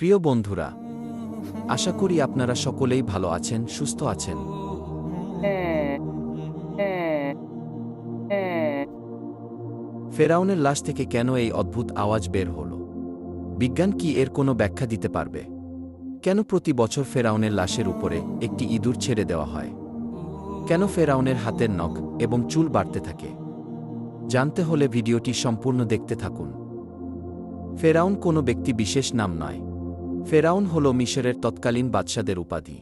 প্রিয় বন্ধুরা, আশা করি আপনারা সকলেই ভালো আছেন, সুস্থ আছেন। ফেরাউনের লাশ থেকে কেন এই অদ্ভুত আওয়াজ বের হল? বিজ্ঞান কি এর কোনো ব্যাখ্যা দিতে পারবে? কেন প্রতি বছর ফেরাউনের লাশের উপরে একটি ইঁদুর ছেড়ে দেওয়া হয়? কেন ফেরাউনের হাতের নখ এবং চুল বাড়তে থাকে? জানতে হলে ভিডিওটি সম্পূর্ণ দেখতে থাকুন। ফেরাউন কোনো ব্যক্তি বিশেষ নাম নয়। ফেরাউন হল মিশরের তৎকালীন বাদশাদের উপাধি।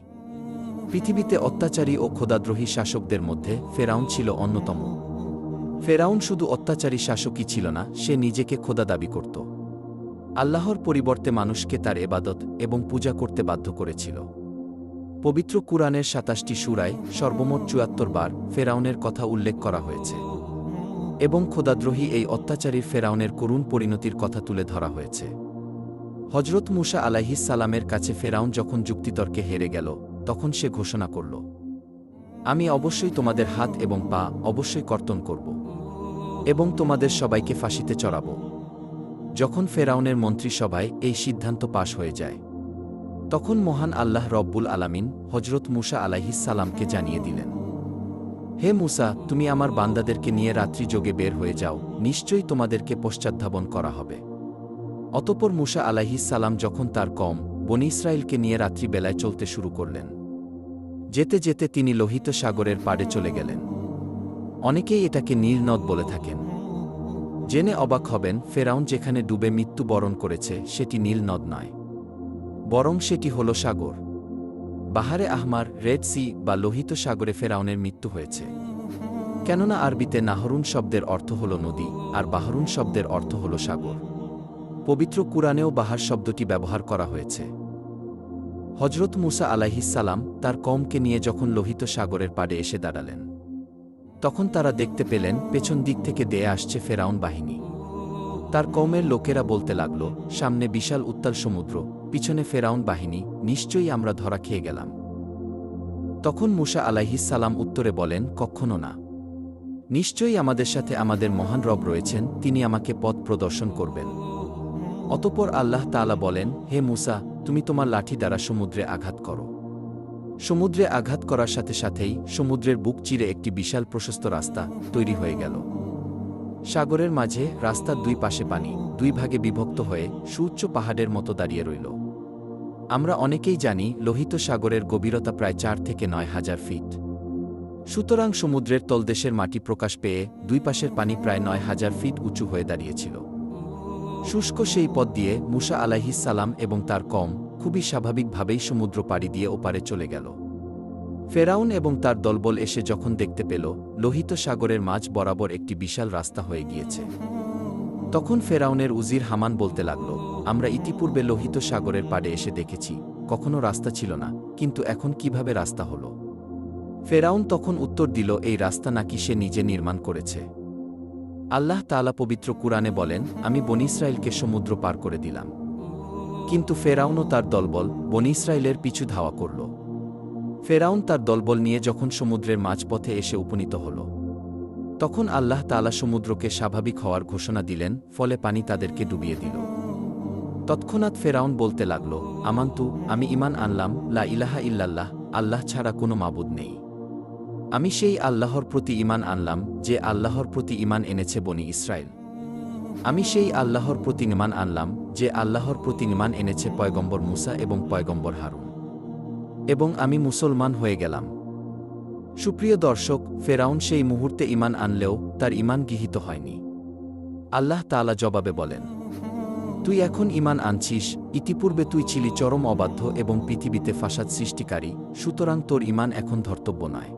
পৃথিবীতে অত্যাচারী ও খোদাদ্রোহী শাসকদের মধ্যে ফেরাউন ছিল অন্যতম। ফেরাউন শুধু অত্যাচারী শাসকই ছিল না, সে নিজেকে খোদা দাবি করত। আল্লাহর পরিবর্তে মানুষকে তার এবাদত এবং পূজা করতে বাধ্য করেছিল। পবিত্র কুরআনের ২৭টি সূরায় সর্বমোট ৭৪ বার ফেরাউনের কথা উল্লেখ করা হয়েছে এবং খোদাদ্রোহী এই অত্যাচারী ফেরাউনের করুণ পরিণতির কথা তুলে ধরা হয়েছে। হজরত মুসা আলাইহিস সালামের কাছে ফেরাউন যখন যুক্তিতর্কে হেরে গেল, তখন সে ঘোষণা করল, আমি অবশ্যই তোমাদের হাত এবং পা অবশ্যই কর্তন করব এবং তোমাদের সবাইকে ফাঁসিতে চড়াব। যখন ফেরাউনের মন্ত্রিসভায় এই সিদ্ধান্ত পাশ হয়ে যায়, তখন মহান আল্লাহ রব্বুল আলামিন হজরত মুসা আলাইহিস সালামকে জানিয়ে দিলেন, হে মুসা, তুমি আমার বান্দাদেরকে নিয়ে রাত্রি যোগে বের হয়ে যাও, নিশ্চয়ই তোমাদেরকে পশ্চাদ্ধাবন করা হবে। অতঃপর মুসা আলাইহিস সালাম যখন তার কওম বনী ইসরাইলকে নিয়ে রাত্রিবেলায় চলতে শুরু করলেন, যেতে যেতে তিনি লোহিত সাগরের পাড়ে চলে গেলেন। অনেকেই এটাকে নীল নদ বলে থাকেন। জেনে অবাক হবেন, ফেরাউন যেখানে ডুবে মৃত্যুবরণ করেছে সেটি নীল নদ নয়, বরং সেটি হল সাগর। বাহারে আহমার, রেড সি বা লোহিত সাগরে ফেরাউনের মৃত্যু হয়েছে। কেননা আরবিতে নাহরুন শব্দের অর্থ হল নদী, আর বাহরুন শব্দের অর্থ হল সাগর। পবিত্র কুরআনেও বাহার শব্দটি ব্যবহার করা হয়েছে। হজরত মুসা আলাইহিস সালাম তার কওমকে নিয়ে যখন লোহিত সাগরের পাড়ে এসে দাঁড়ালেন, তখন তারা দেখতে পেলেন পেছন দিক থেকে দেয়ে আসছে ফেরাউন বাহিনী। তার কওমের লোকেরা বলতে লাগল, সামনে বিশাল উত্তাল সমুদ্র, পিছনে ফেরাউন বাহিনী, নিশ্চয়ই আমরা ধরা খেয়ে গেলাম। তখন মুসা আলাইহিস সালাম উত্তরে বলেন, কখনো না। নিশ্চয়ই আমাদের সাথে আমাদের মহান রব রয়েছেন, তিনি আমাকে পথ প্রদর্শন করবেন। অতঃপর আল্লাহ তাআলা বলেন, হে মুসা, তুমি তোমার লাঠি দ্বারা সমুদ্রে আঘাত করো। সমুদ্রে আঘাত করার সাথে সাথেই সমুদ্রের বুক চিরে একটি বিশাল প্রশস্ত রাস্তা তৈরি হয়ে গেল। সাগরের মাঝে রাস্তার দুই পাশে পানি দুই ভাগে বিভক্ত হয়ে সুউচ্চ পাহাড়ের মতো দাঁড়িয়ে রইল। আমরা অনেকেই জানি লোহিত সাগরের গভীরতা প্রায় ৪ থেকে ৯ হাজার ফিট। সুতরাং সমুদ্রের তলদেশের মাটি প্রকাশ পেয়ে দুই পাশের পানি প্রায় ৯ হাজার ফিট উঁচু হয়ে দাঁড়িয়েছিল। শুষ্ক সেই পথ দিয়ে মুসা আলাইহিস সালাম এবং তার কওম খুবই স্বাভাবিকভাবেই সমুদ্র পাড়ি দিয়ে ওপারে চলে গেল। ফেরাউন এবং তার দলবল এসে যখন দেখতে পেল লোহিত সাগরের মাঝ বরাবর একটি বিশাল রাস্তা হয়ে গিয়েছে, তখন ফেরাউনের উজির হামান বলতে লাগল, আমরা ইতিপূর্বে লোহিত সাগরের পাড়ে এসে দেখেছি, কখনো রাস্তা ছিল না, কিন্তু এখন কিভাবে রাস্তা হল? ফেরাউন তখন উত্তর দিল, এই রাস্তা নাকি সে নিজে নির্মাণ করেছে। আল্লাহ তাআলা পবিত্র কুরআনে বলেন, আমি বনী ইসরাইলকে সমুদ্র পার করে দিলাম, কিন্তু ফেরাউন ও তার দলবল বনী ইসরাইলের পিছু ধাওয়া করল। ফেরাউন তার দলবল নিয়ে যখন সমুদ্রের মাঝপথে এসে উপনীত হল, তখন আল্লাহ তাআলা সমুদ্রকে স্বাভাবিক হওয়ার ঘোষণা দিলেন, ফলে পানি তাদেরকে ডুবিয়ে দিল। তৎক্ষণাৎ ফেরাউন বলতে লাগল, আমান্তু, আমি ঈমান আনলাম, লা ইলাহা ইল্লাল্লাহ, আল্লাহ ছাড়া কোনো মাবুদ নেই। আমি সেই আল্লাহর প্রতি ঈমান আনলাম যে আল্লাহর প্রতি ঈমান এনেছে বনী ইসরাইল। আমি সেই আল্লাহর প্রতি ঈমান আনলাম যে আল্লাহর প্রতি ঈমান এনেছে পয়গম্বর মুসা এবং পয়গম্বর হারুন, এবং আমি মুসলমান হয়ে গেলাম। সুপ্রিয় দর্শক, ফেরাউন সেই মুহূর্তে ঈমান আনলেও তার ঈমান গৃহীত হয়নি। আল্লাহ তাআলা জবাবে বলেন, তুই এখন ঈমান আনছিস, ইতিপূর্বে তুই ছিলি চরম অবাধ্য এবং পৃথিবীতে ফাসাদ সৃষ্টিকারী, সুতরাং তোর ঈমান এখন ধর্তব্য নয়।